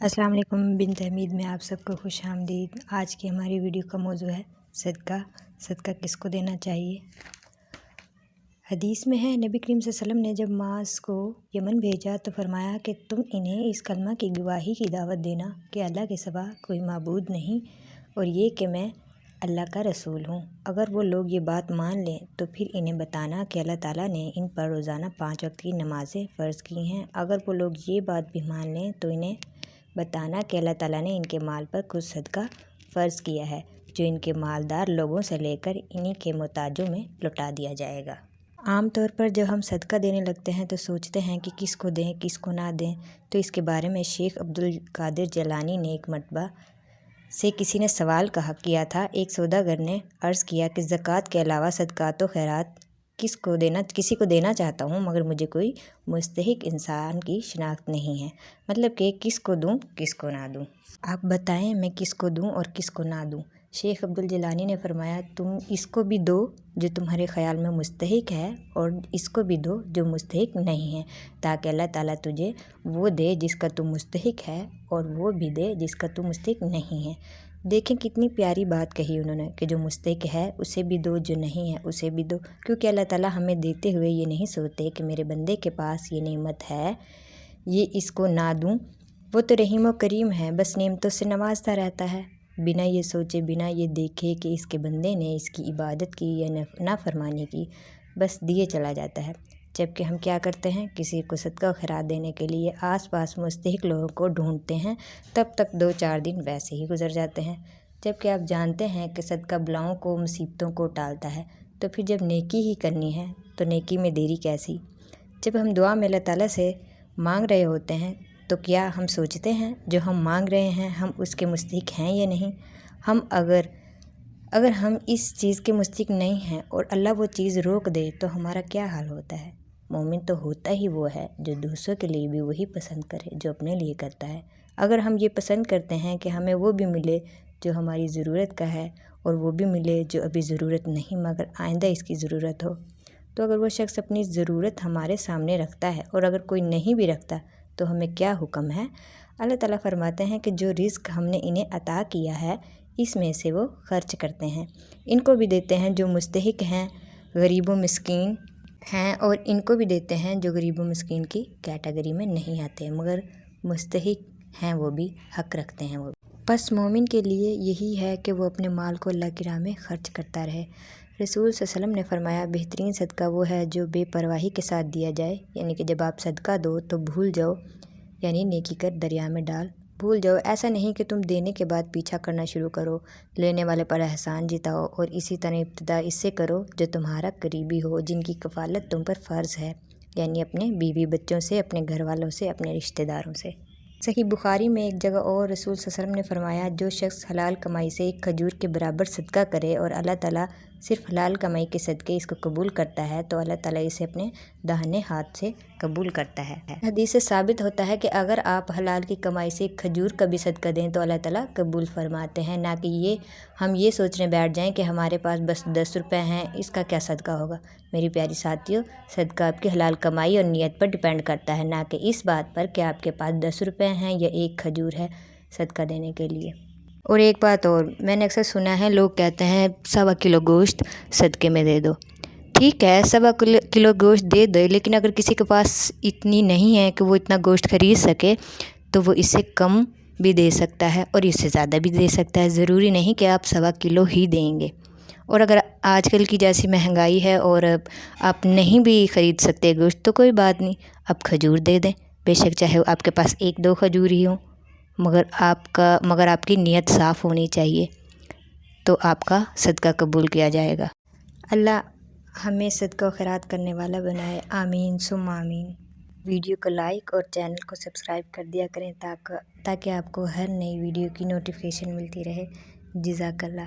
अस्सलाम वालेकुम। बिन्त हमीद में आप सबको खुश आमदीद। आज की हमारी वीडियो का मौजू है सदका किसको देना चाहिए। हदीस में है, नबी करीम सल्लल्लाहु अलैहि वसल्लम ने जब मास को यमन भेजा तो फरमाया कि तुम इन्हें इस कलमा की गवाही की दावत देना कि अल्लाह के सिवा कोई माबूद नहीं और ये कि मैं अल्लाह का रसूल हूँ। अगर वो लोग ये बात मान लें तो फिर इन्हें बताना कि अल्लाह ताला ने इन पर रोज़ाना 5 वक्त की नमाज़ें फ़र्ज़ की हैं। अगर वो लोग ये बात भी मान लें तो इन्हें बताना कि अल्लाह ताला ने इनके माल पर कुछ सदका फ़र्ज़ किया है जो इनके मालदार लोगों से लेकर इन्हीं के मोहताजों में लौटा दिया जाएगा। आम तौर पर जब हम सदका देने लगते हैं तो सोचते हैं कि किसको दें किसको ना दें। तो इसके बारे में शेख अब्दुल कादिर जिलानी ने एक मरतबा से किसी ने सवाल किया था। एक सौदागर ने अर्ज़ किया कि ज़कात के अलावा सदक़ात व खैरात किसी को देना चाहता हूँ, मगर मुझे कोई मुस्तहिक इंसान की शिनाख्त नहीं है। मतलब कि किसको दूँ किसको ना दूँ, आप बताएं मैं किसको दूँ और किसको ना दूँ। शेख अब्दुल जिलानी ने फरमाया, तुम इसको भी दो जो तुम्हारे ख़्याल में मुस्तहिक है और इसको भी दो जो मुस्तहिक नहीं है, ताकि अल्लाह ताला तुझे वो दे जिसका तू मुस्तहिक है और वो भी दे जिसका तू मुस्तहिक नहीं है। देखें कितनी प्यारी बात कही उन्होंने कि जो मुस्तहिक है उसे भी दो, जो नहीं है उसे भी दो। क्योंकि अल्लाह ताला हमें देते हुए ये नहीं सोचते कि मेरे बंदे के पास ये नेमत है, ये इसको ना दूँ। वो तो रहीम व करीम है, बस नेमतों से नवाजता रहता है, बिना ये सोचे बिना ये देखे कि इसके बंदे ने इसकी इबादत की या नाफरमानी की, बस दिए चला जाता है। जबकि हम क्या करते हैं, किसी को सदका खैरात देने के लिए आसपास मुस्तहिक लोगों को ढूंढते हैं, तब तक 2-4 दिन वैसे ही गुजर जाते हैं। जबकि आप जानते हैं कि सदका बलाओं को मुसीबतों को टालता है। तो फिर जब नेकी ही करनी है तो नेकी में देरी कैसी। जब हम दुआ में अल्लाह ताला से मांग रहे होते हैं तो क्या हम सोचते हैं जो हम मांग रहे हैं हम उसके मुस्तहिक हैं या नहीं। हम अगर हम इस चीज़ के मुस्तहिक नहीं हैं और अल्लाह वो चीज़ रोक दे तो हमारा क्या हाल होता है। मोमिन तो होता ही वो है जो दूसरों के लिए भी वही पसंद करे जो अपने लिए करता है। अगर हम ये पसंद करते हैं कि हमें वो भी मिले जो हमारी ज़रूरत का है और वो भी मिले जो अभी ज़रूरत नहीं मगर आइंदा इसकी ज़रूरत हो, तो अगर वो शख्स अपनी ज़रूरत हमारे सामने रखता है और अगर कोई नहीं भी रखता तो हमें क्या हुक्म है। अल्लाह ताला फरमाते हैं कि जो रिज़्क़ हमने इन्हें अता किया है इसमें से वो खर्च करते हैं, इनको भी देते हैं जो मुस्तहिक हैं, गरीब व मिस्कीन हैं, और इनको भी देते हैं जो गरीब व मिस्कीन की कैटेगरी में नहीं आते मगर मुस्तहिक हैं, वो भी हक़ रखते हैं। वो बस मोमिन के लिए यही है कि वो अपने माल को अल्लाह की राह में ख़र्च करता रहे। रसूल सल्लल्लाहु अलैहि वसल्लम ने फरमाया, बेहतरीन सदका वो है जो बेपरवाही के साथ दिया जाए। यानी कि जब आप सदका दो तो भूल जाओ, यानी नेकी कर दरिया में डाल, भूल जाओ। ऐसा नहीं कि तुम देने के बाद पीछा करना शुरू करो, लेने वाले पर एहसान जिताओ और इसी तरह इब्तिदा इससे करो जो तुम्हारा करीबी हो, जिनकी कफ़ालत तुम पर फ़र्ज़ है, यानी अपने बीवी बच्चों से, अपने घर वालों से, अपने रिश्तेदारों से। सही बुखारी में एक जगह और रसूल सल्लल्लाहु अलैहि वसल्लम ने फरमाया, जो शख्स हलाल कमाई से एक खजूर के बराबर सदका करे और अल्लाह ताला सिर्फ हलाल कमाई के सदक़े इसको कबूल करता है तो अल्लाह ताला इसे अपने दाहिने हाथ से कबूल करता है। हदीस से साबित होता है कि अगर आप हलाल की कमाई से एक खजूर का भी सदका दें तो अल्लाह ताला कबूल फरमाते हैं, ना कि हम ये सोचने बैठ जाएं कि हमारे पास बस 10 रुपये हैं, इसका क्या सदका होगा। मेरी प्यारी साथियों, सदका आपकी हलाल कमाई और नियत पर डिपेंड करता है, ना कि इस बात पर कि आपके पास 10 रुपये हैं या एक खजूर है सदका देने के लिए। और एक बात और, मैंने अक्सर सुना है लोग कहते हैं 1.25 किलो गोश्त सदके में दे दो। ठीक है, 1.25 किलो गोश्त दे दो, लेकिन अगर किसी के पास इतनी नहीं है कि वो इतना गोश्त ख़रीद सके तो वो इससे कम भी दे सकता है और इससे ज़्यादा भी दे सकता है। ज़रूरी नहीं कि आप 1.25 किलो ही देंगे। और अगर आजकल की जैसी महंगाई है और आप नहीं भी ख़रीद सकते गोश्त तो कोई बात नहीं, आप खजूर दे दें। बेशक चाहे आपके पास 1-2 खजूर ही हों, मगर आपकी नीयत साफ़ होनी चाहिए, तो आपका सदका कबूल किया जाएगा। अल्लाह हमें सदका खैरात करने वाला बनाए, आमीन सुम्मा आमीन। वीडियो को लाइक और चैनल को सब्सक्राइब कर दिया करें ताकि आपको हर नई वीडियो की नोटिफिकेशन मिलती रहे। जज़ाकल्लाह।